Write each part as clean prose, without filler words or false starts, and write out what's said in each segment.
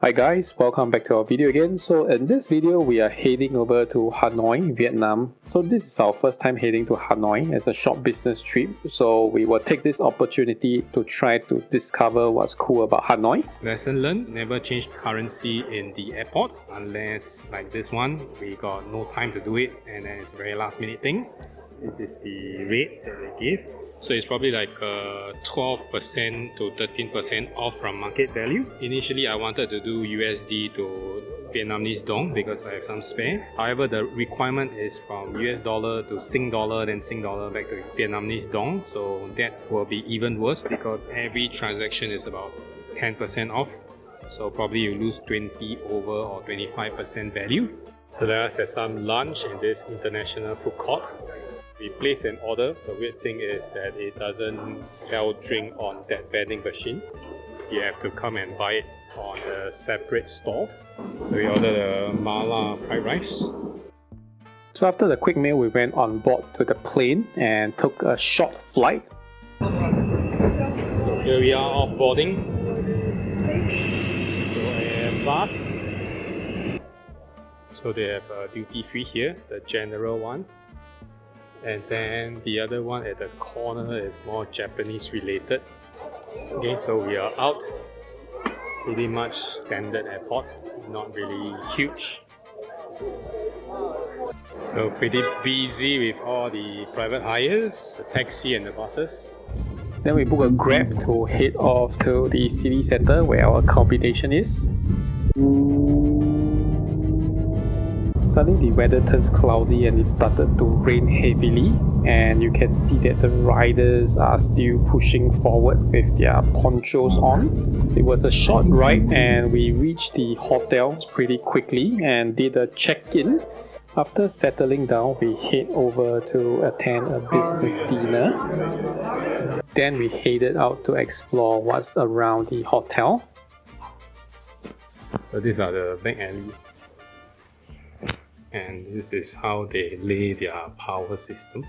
Hi guys, welcome back to our video again. So in this video, we are heading over to Hanoi, Vietnam. So this is our first time heading to Hanoi as a short business trip. So we will take this opportunity to try to discover what's cool about Hanoi. Lesson learned, never change currency in the airport unless like this one, we got no time to do it and then it's a very last minute thing. This is the rate that they give. So it's probably like 12% to 13% off from market value. Initially, I wanted to do USD to Vietnamese dong because I have some spare. However, the requirement is from US dollar to Sing dollar, then Sing dollar back to Vietnamese dong. So that will be even worse because every transaction is about 10% off. So probably you lose 20 over or 25% value. So let us have some lunch in this international food court. We placed an order. The weird thing is that it doesn't sell drink on that vending machine. You have to come and buy it on a separate store. So we ordered a mala fried rice. So after the quick meal, we went on board to the plane and took a short flight. So here we are off boarding. So a bus. So they have a duty free here, the general one. And then the other one at the corner is more Japanese related. Okay, so we are out. Pretty much standard airport, not really huge. So pretty busy with all the private hires, the taxi and the buses. Then we booked a Grab to head off to the city center where our accommodation is. Suddenly the weather turns cloudy and it started to rain heavily, and you can see that the riders are still pushing forward with their ponchos on. It was a short ride and we reached the hotel pretty quickly and did a check-in. After settling down, we head over to attend a business dinner. Then we headed out to explore what's around the hotel. So these are the back alley. And this is how they lay their power system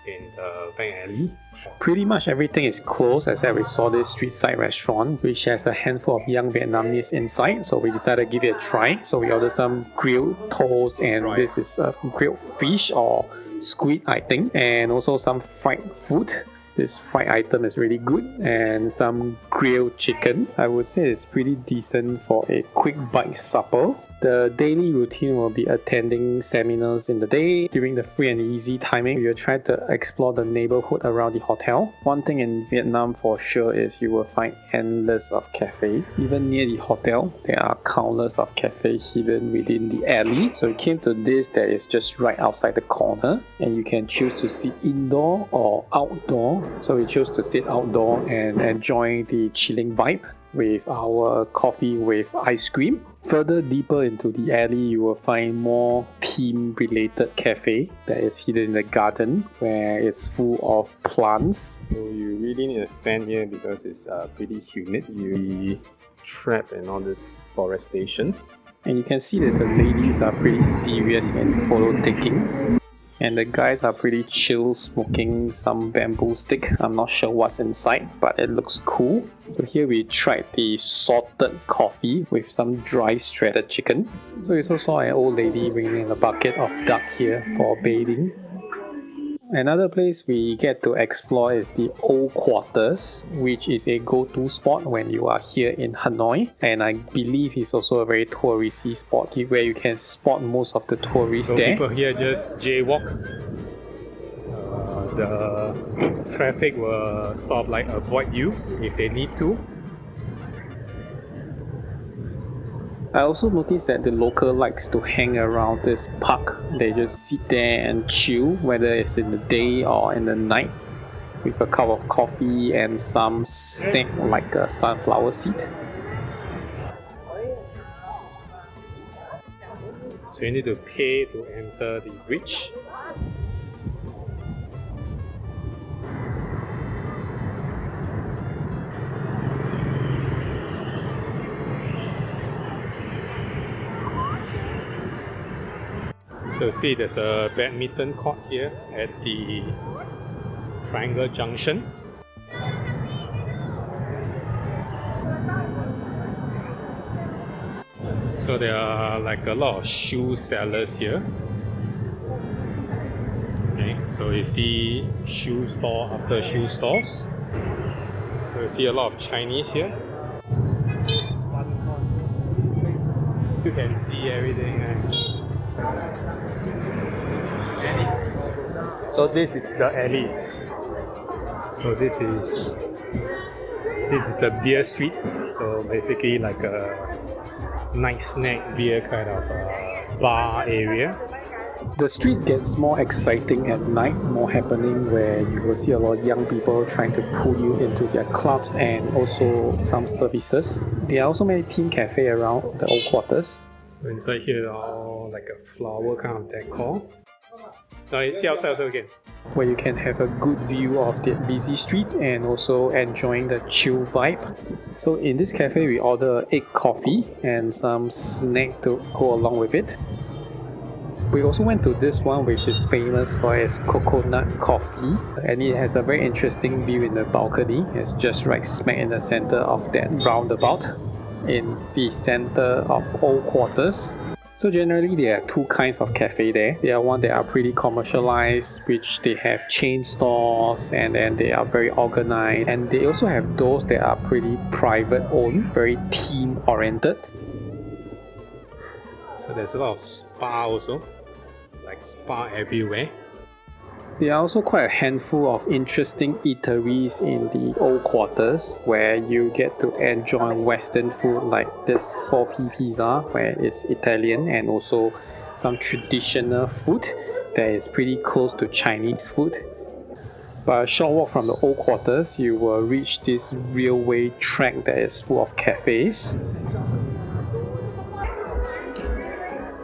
in the back alley. Pretty much everything is closed except we saw this street side restaurant which has a handful of young Vietnamese inside, so we decided to give it a try. So we ordered some grilled toast, and this is a grilled fish or squid I think, and also some fried food. This fried item is really good, and some grilled chicken. I would say it's pretty decent for a quick bite supper. The daily routine will be attending seminars in the day. During the free and easy timing, we will try to explore the neighborhood around the hotel. One thing in Vietnam for sure is you will find endless of cafe. Even near the hotel, there are countless of cafes hidden within the alley. So we came to this that is just right outside the corner, and you can choose to sit indoor or outdoor. So we chose to sit outdoor and enjoy the chilling vibe with our coffee with ice cream. Further deeper into the alley, you will find more theme-related cafe that is hidden in the garden where it's full of plants. So you really need a fan here because it's pretty humid. You'll be trapped in all this forestation. And you can see that the ladies are pretty serious in photo taking. And the guys are pretty chill, smoking some bamboo stick. I'm not sure what's inside, but it looks cool. So here we tried the salted coffee with some dry shredded chicken. So we also saw an old lady bringing a bucket of duck here for bathing. Another place we get to explore is the Old Quarters, which is a go-to spot when you are here in Hanoi, and I believe it's also a very touristy spot where you can spot most of the tourists So there. people here just jaywalk. The traffic will sort of like avoid you if they need to. I also noticed that the local likes to hang around this park. They just sit there and chill, whether it's in the day or in the night, with a cup of coffee and some snack like a sunflower seed. So you need to pay to enter the bridge. So see, there's a badminton court here at the Triangle Junction. So there are like a lot of shoe sellers here. Okay, so you see shoe store after shoe stores. So you see a lot of Chinese here. You can see everything. So this is the alley. So this is the beer street. So basically like a night snack beer kind of bar area. The street gets more exciting at night, more happening, where you will see a lot of young people trying to pull you into their clubs and also some services. There are also many teen cafe around the old quarters. So inside here are all like a flower kind of decor. Now you see outside also again. Where you can have a good view of the busy street and also enjoying the chill vibe. So in this cafe we order egg coffee and some snack to go along with it. We also went to this one which is famous for its coconut coffee, and it has a very interesting view in the balcony. It's just right smack in the center of that roundabout in the center of old quarters. So generally there are two kinds of cafe there. There are one that are pretty commercialized, which they have chain stores and then they are very organized, and they also have those that are pretty private owned, very team oriented. So there's a lot of spa also, like spa everywhere. There are also quite a handful of interesting eateries in the old quarters where you get to enjoy Western food like this 4P pizza where it's Italian, and also some traditional food that is pretty close to Chinese food. By a short walk from the old quarters, you will reach this railway track that is full of cafes.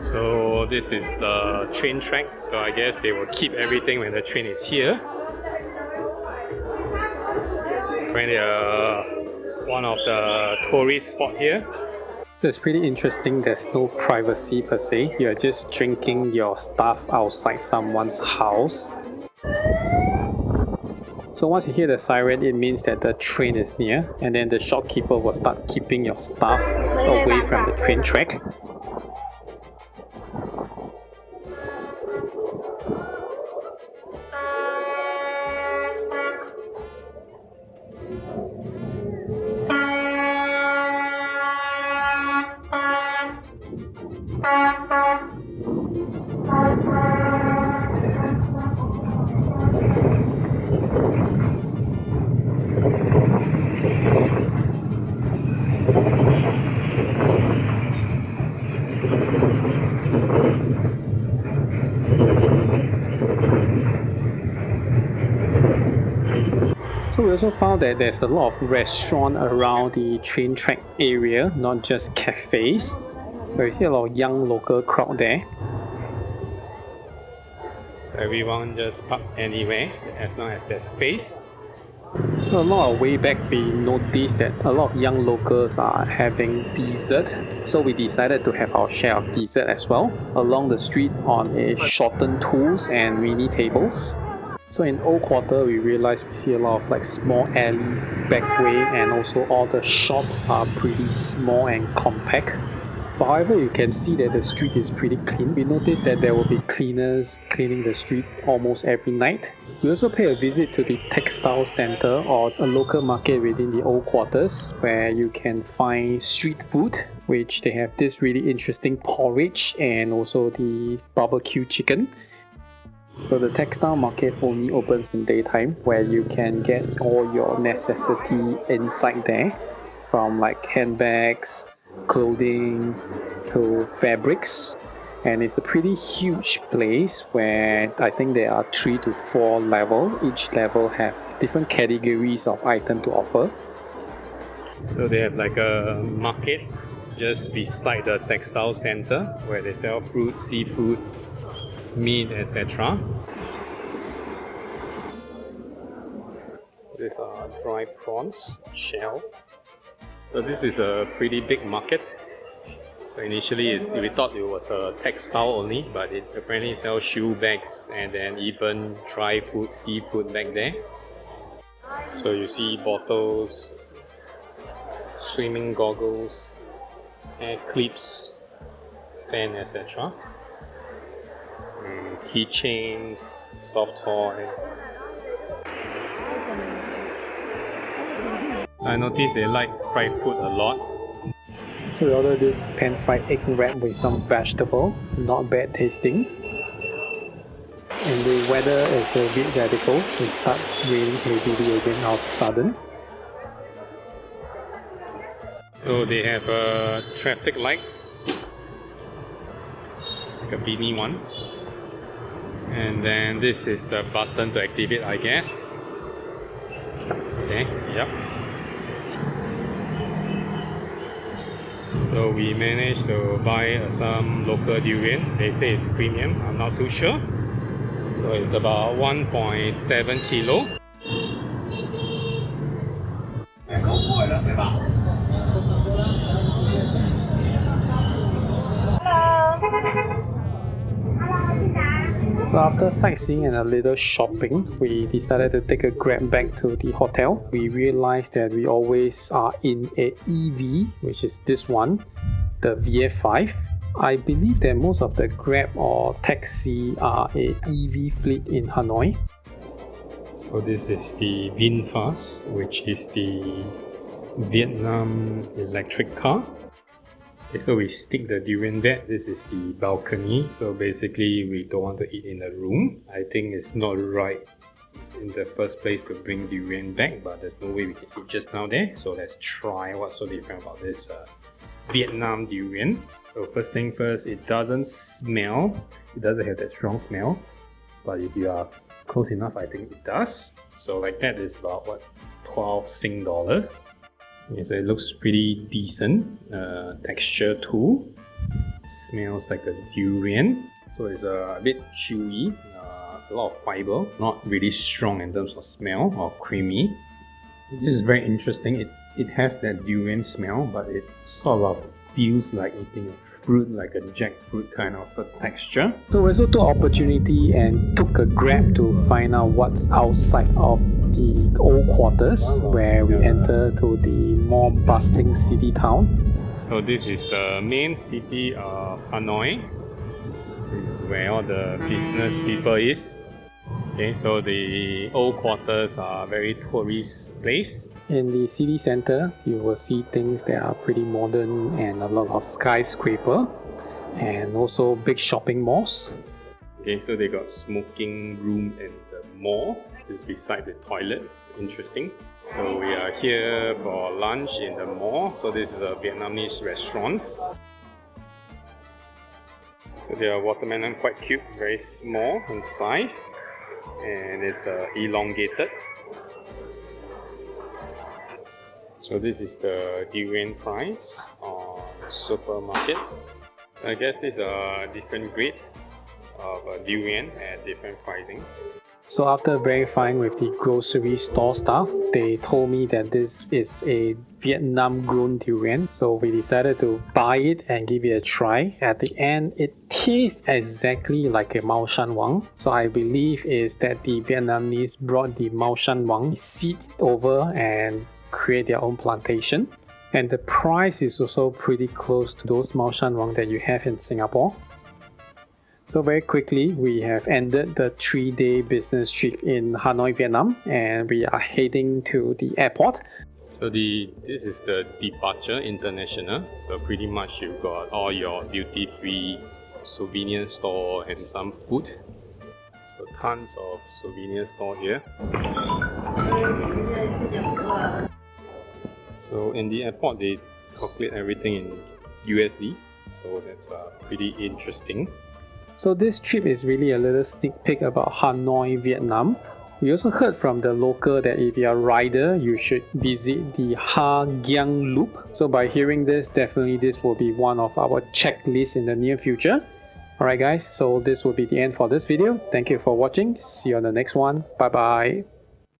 So this is the train track, so I guess they will keep everything when the train is here. When they are one of the tourist spot here. So it's pretty interesting, there's no privacy per se, you're just drinking your stuff outside someone's house. So once you hear the siren, it means that the train is near, and then the shopkeeper will start keeping your stuff away from the train track. So we also found that there's a lot of restaurants around the train track area, not just cafes. But we see a lot of young local crowd there. Everyone just park anywhere as long as there's space. So a lot of way back we noticed that a lot of young locals are having dessert. So we decided to have our share of dessert as well along the street on a shortened tools and mini tables. So in Old Quarter, we realized we see a lot of like small alleys back way, and also all the shops are pretty small and compact. But however, you can see that the street is pretty clean. We noticed that there will be cleaners cleaning the street almost every night. We also pay a visit to the textile center, or a local market within the Old Quarters, where you can find street food, which they have this really interesting porridge and also the barbecue chicken. So the textile market only opens in daytime, where you can get all your necessity inside there, from like handbags, clothing to fabrics. And it's a pretty huge place where I think there are 3 to 4 levels. Each level have different categories of item to offer. So they have like a market just beside the textile center where they sell fruit, seafood, meat, etc. These are dry prawns, shell. So this is a pretty big market. So initially we thought it was a textile only, but it apparently sells shoe bags and then even dry food, seafood back there. So you see bottles, swimming goggles, hair clips, fan, etc. Keychains, soft toy. I noticed they like fried food a lot. So we ordered this pan-fried egg wrap with some vegetable, not bad tasting. And the weather is a bit radical, so it starts raining heavily again all of a sudden. So they have a traffic light, like a mini one. And then this is the button to activate, I guess. Okay, yep. So we managed to buy some local durian. They say it's premium, I'm not too sure. So it's about 1.7 kilo. So after sightseeing and a little shopping, we decided to take a grab back to the hotel. We realized that we always are in a EV, which is this one, the VF5. I believe that most of the Grab or taxi are a EV fleet in Hanoi. So this is the VinFast, which is the Vietnam electric car. Okay, so we stick the durian bed. This is the balcony. So basically we don't want to eat in the room. I think it's not right in the first place to bring durian back, but there's no way we can eat just now there. So let's try what's so different about this Vietnam durian. So first thing first, it doesn't smell. It doesn't have that strong smell. But if you are close enough, I think it does. So like that is about what, 12 Sing dollar. Okay, so it looks pretty decent. Texture too. Smells like a durian. So it's a bit chewy, a lot of fiber, not really strong in terms of smell or creamy. This is very interesting. It has that durian smell, but it sort of feels like eating a fruit, like a jackfruit kind of a texture. So we also took opportunity and took a grab to find out what's outside of the old quarters, where we enter to the more bustling city town. So this is the main city of Hanoi. This is where all the business people is. Okay, so the old quarters are very tourist place. In the city center, you will see things that are pretty modern and a lot of skyscraper and also big shopping malls. Okay, so they got smoking room in the mall, just beside the toilet. Interesting. So we are here for lunch in the mall. So this is a Vietnamese restaurant. So their watermelon quite cute, very small in size, and it's elongated. So this is the durian price on supermarket. I guess these are different grade of durian at different pricing. So after verifying with the grocery store staff, they told me that this is a Vietnam grown durian. So we decided to buy it and give it a try. At the end, it tastes exactly like a Mao Shan Wang. So I believe is that the Vietnamese brought the Mao Shan Wang seed over and create their own plantation. And the price is also pretty close to those Mao Shan Wang that you have in Singapore. So very quickly, we have ended the 3-day business trip in Hanoi, Vietnam, and we are heading to the airport. So this is the departure international. So pretty much you've got all your duty-free souvenir store and some food. So tons of souvenir store here. So in the airport, they calculate everything in USD. So that's pretty interesting. So this trip is really a little sneak peek about Hanoi, Vietnam. We also heard from the local that if you're a rider, you should visit the Ha Giang Loop. So by hearing this, definitely this will be one of our checklists in the near future. Alright guys, so this will be the end for this video. Thank you for watching. See you on the next one. Bye bye.